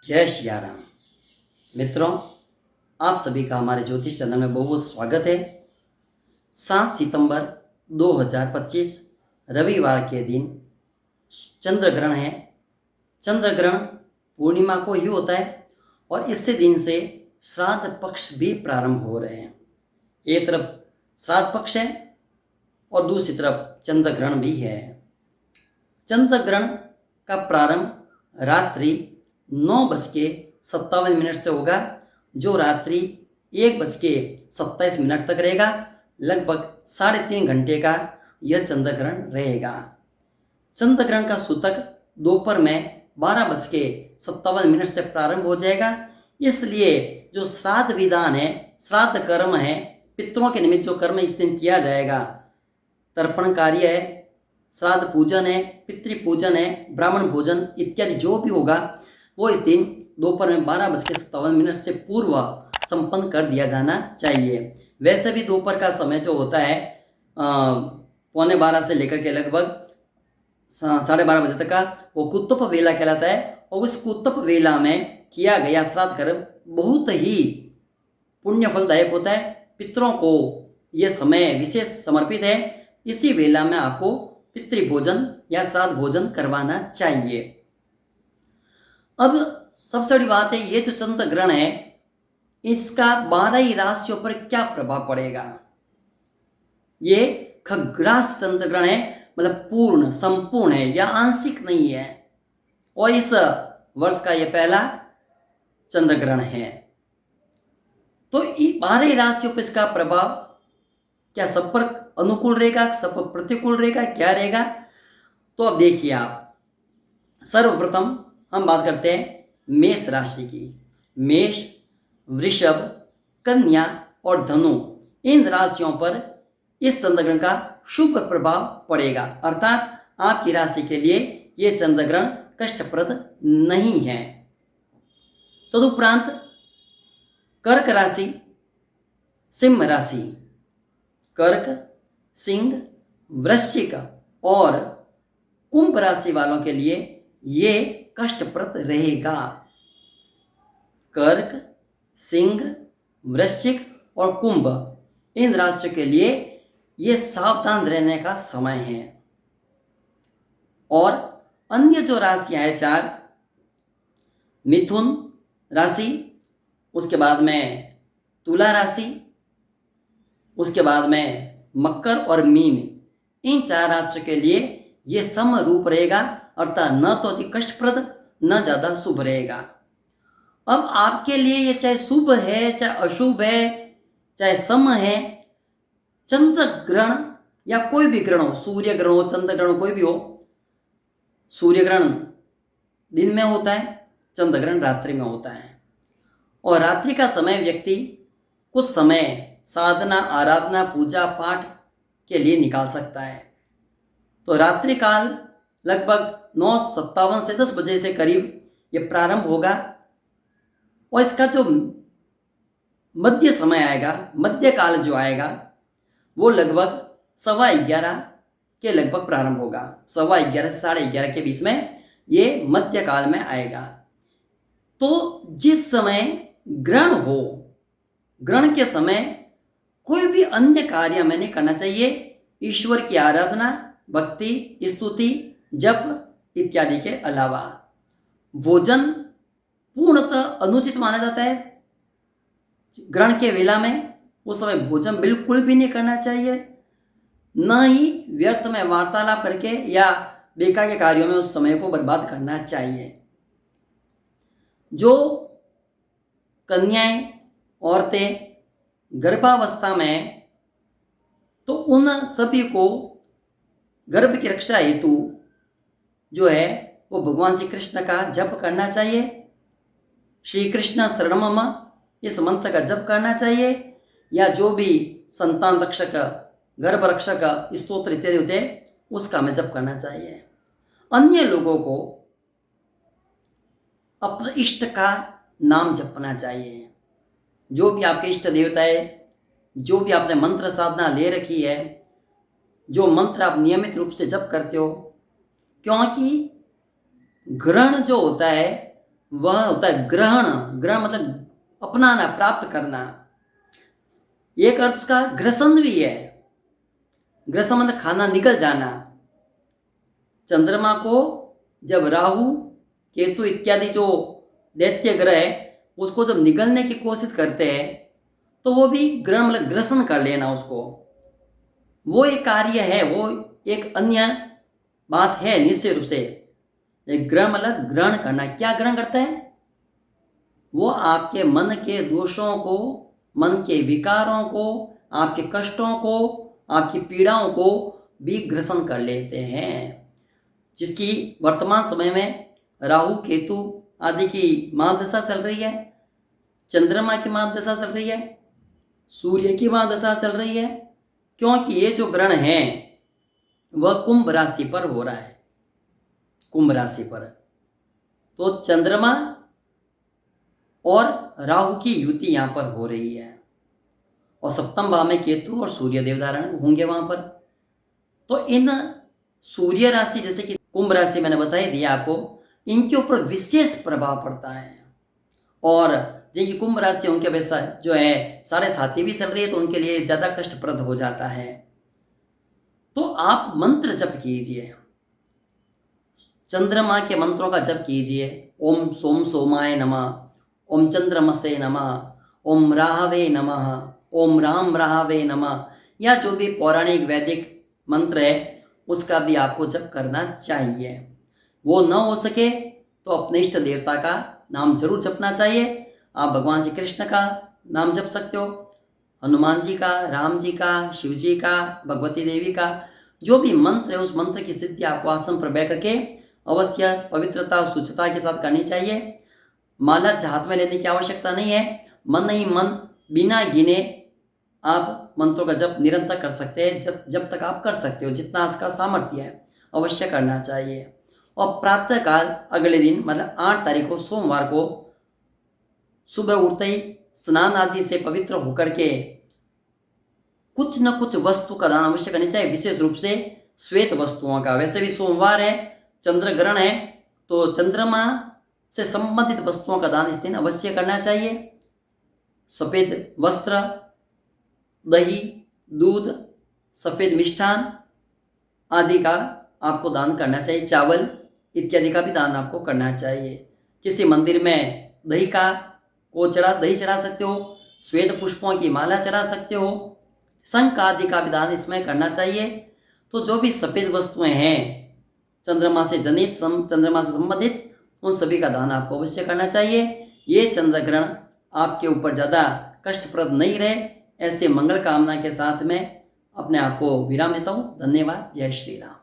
जय सिया राम। मित्रों, आप सभी का हमारे ज्योतिष चैनल में बहुत बहुत स्वागत है। 7 सितंबर 2025 रविवार के दिन चंद्र ग्रहण है। चंद्र ग्रहण पूर्णिमा को ही होता है और इससे दिन से श्राद्ध पक्ष भी प्रारंभ हो रहे हैं। एक तरफ श्राद्ध पक्ष है और दूसरी तरफ चंद्र ग्रहण भी है। चंद्र ग्रहण का प्रारंभ रात्रि 9:57 से होगा, जो रात्रि 1:27 तक रहेगा। लगभग 3.5 घंटे का यह चंद्र ग्रहण रहेगा। चंद्र ग्रहण का सूतक दोपहर में 12:57 से प्रारंभ हो जाएगा। इसलिए जो श्राद्ध विधान है, श्राद्ध कर्म है, पितरों के निमित्त जो कर्म इस दिन किया जाएगा, तर्पण कार्य है, श्राद्ध पूजन है, पितृ पूजन है, ब्राह्मण भोजन इत्यादि जो भी होगा वो इस दिन दोपहर में 12:57 से पूर्व संपन्न कर दिया जाना चाहिए। वैसे भी दोपहर का समय जो होता है 11:15 से लेकर के लगभग 12:30 बजे तक का वो कुत्तप वेला कहलाता है। और उस कुत्तप वेला में किया गया श्राद्ध कर्म बहुत ही पुण्य फलदायक होता है। पितरों को ये समय विशेष समर्पित है। इसी वेला में आपको पितृभोजन या श्राद्ध भोजन करवाना चाहिए। अब सबसे बड़ी बात है, ये जो चंद्र ग्रहण है इसका 12 ही राशियों पर क्या प्रभाव पड़ेगा। ये खग्रास चंद्र ग्रहण है, मतलब पूर्ण संपूर्ण है या आंशिक नहीं है। और इस वर्ष का यह पहला चंद्र ग्रहण है। तो 12 ही राशियों पर इसका प्रभाव क्या सब पर अनुकूल रहेगा, सब पर प्रतिकूल रहेगा, क्या रहेगा? तो अब देखिए आप, सर्वप्रथम हम बात करते हैं मेष राशि की। मेष, वृषभ, कन्या और धनु, इन राशियों पर इस चंद्र ग्रहण का शुभ प्रभाव पड़ेगा। अर्थात आपकी राशि के लिए ये चंद्र ग्रहण कष्टप्रद नहीं है। तदुपरांत कर्क राशि, सिंह राशि, कर्क, सिंह, वृश्चिक और कुंभ राशि वालों के लिए ये कष्टप्रद रहेगा। कर्क, सिंह, वृश्चिक और कुंभ, इन राशियों के लिए ये सावधान रहने का समय है। और अन्य जो राशियां हैं 4, मिथुन राशि, उसके बाद में तुला राशि, उसके बाद में मकर और मीन, इन 4 राशियों के लिए ये सम रूप रहेगा। अर्थात न तो अधिक कष्टप्रद न ज़्यादा शुभ रहेगा। अब आपके लिए ये चाहे शुभ है, चाहे अशुभ है, चाहे सम है, चंद्र ग्रहण या कोई भी ग्रहण हो, सूर्य ग्रहण हो, चंद्र ग्रहण कोई भी हो, सूर्य ग्रहण दिन में होता है, चंद्र ग्रहण रात्रि में होता है। और रात्रि का समय व्यक्ति कुछ समय साधना, आराधना, पूजा पाठ के लिए निकाल सकता है। तो रात्रि काल लगभग 9:57 से 10 बजे से करीब ये प्रारंभ होगा। और इसका जो मध्य समय आएगा, मध्य काल जो आएगा, वो लगभग 11:15 के लगभग प्रारंभ होगा। 11:15 से 11:30 के बीच में ये मध्य काल में आएगा। तो जिस समय ग्रहण हो, ग्रहण के समय कोई भी अन्य कार्य हमें नहीं करना चाहिए। ईश्वर की आराधना, भक्ति, स्तुति, जप इत्यादि के अलावा भोजन पूर्णतः अनुचित माना जाता है। ग्रहण के वेला में उस समय भोजन बिल्कुल भी नहीं करना चाहिए। न ही व्यर्थ में वार्तालाप करके या बेकार के कार्यों में उस समय को बर्बाद करना चाहिए। जो कन्याएं, औरतें गर्भावस्था में, तो उन सभी को गर्भ की रक्षा हेतु जो है वो भगवान श्री कृष्ण का जप करना चाहिए। श्री कृष्ण शरणम मम, इस मंत्र का जप करना चाहिए। या जो भी संतान रक्षक, गर्भ रक्षक स्तोत्र इत्यादि होते हैं, उसका हमें जप करना चाहिए। अन्य लोगों को अपने इष्ट का नाम जपना चाहिए। जो भी आपके इष्ट देवता है, जो भी आपने मंत्र साधना ले रखी है, जो मंत्र आप नियमित रूप से जप करते हो, क्योंकि ग्रहण जो होता है वह होता है ग्रहण। ग्रहण मतलब अपनाना, प्राप्त करना। एक अर्थ उसका ग्रसन भी है। ग्रसन मतलब खाना, निकल जाना। चंद्रमा को जब राहु केतु इत्यादि जो दैत्य ग्रह है उसको जब निगलने की कोशिश करते हैं तो वो भी ग्रहण मतलब ग्रसन कर लेना उसको, वो एक कार्य है, वो एक अन्य बात है निश्चित रूप से। एक ग्रहण मतलब ग्रहण करना। क्या ग्रहण करता है? वो आपके मन के दोषों को, मन के विकारों को, आपके कष्टों को, आपकी पीड़ाओं को भी ग्रसन कर लेते हैं। जिसकी वर्तमान समय में राहु केतु आदि की महादशा चल रही है, चंद्रमा की महादशा चल रही है, सूर्य की महादशा चल रही है, क्योंकि ये जो ग्रहण है वह कुंभ राशि पर हो रहा है। कुंभ राशि पर तो चंद्रमा और राहु की युति यहाँ पर हो रही है और सप्तम भाव में केतु और सूर्य देवधारण होंगे वहां पर। तो इन सूर्य राशि जैसे कि कुंभ राशि मैंने बता ही दिया आपको, इनके ऊपर विशेष प्रभाव पड़ता है। और जिनकी कुंभ राशि उनके वैसा जो है साढ़े साथी भी चल रही है तो उनके लिए ज़्यादा कष्टप्रद हो जाता है। तो आप मंत्र जप कीजिए, चंद्रमा के मंत्रों का जप कीजिए। ओम सोम सोमाय नमः, ओम चंद्रमसे नमः, ओम राहवे नमः, ओम राम राहवे नमः, या जो भी पौराणिक वैदिक मंत्र है उसका भी आपको जप करना चाहिए। वो न हो सके तो अपने इष्ट देवता का नाम जरूर जपना चाहिए। आप भगवान श्री कृष्ण का नाम जप सकते हो, हनुमान जी का, राम जी का, शिव जी का, भगवती देवी का, जो भी मंत्र है उस मंत्र की सिद्धि आपको आसन पर बैठ करके अवश्य पवित्रता शुचिता के साथ करनी चाहिए। माला हाथ में लेने की आवश्यकता नहीं है। मन ही मन बिना गिने आप मंत्रों का जप निरंतर कर सकते हैं, जब तक आप कर सकते हो, जितना इसका सामर्थ्य है अवश्य करना चाहिए। और प्रातःकाल अगले दिन मतलब 8 तारीख को सोमवार को सुबह उठते ही स्नान आदि से पवित्र होकर के कुछ न कुछ वस्तु का दान अवश्य करना चाहिए, विशेष रूप से श्वेत वस्तुओं का। वैसे भी सोमवार है, चंद्र ग्रहण है, तो चंद्रमा से संबंधित वस्तुओं का दान इस दिन अवश्य करना चाहिए। सफ़ेद वस्त्र, दही, दूध, सफ़ेद मिष्ठान आदि का आपको दान करना चाहिए। चावल इत्यादि का भी दान आपको करना चाहिए। किसी मंदिर में दही चढ़ा सकते हो, श्वेत पुष्पों की माला चढ़ा सकते हो, शंख आदि का भी दान इसमें करना चाहिए। तो जो भी सफ़ेद वस्तुएं हैं चंद्रमा से जनित, चंद्रमा से संबंधित, उन सभी का दान आपको अवश्य करना चाहिए। ये चंद्र ग्रहण आपके ऊपर ज़्यादा कष्टप्रद नहीं रहे, ऐसे मंगल कामना के साथ में अपने आप को विराम देता हूँ। धन्यवाद। जय श्री राम।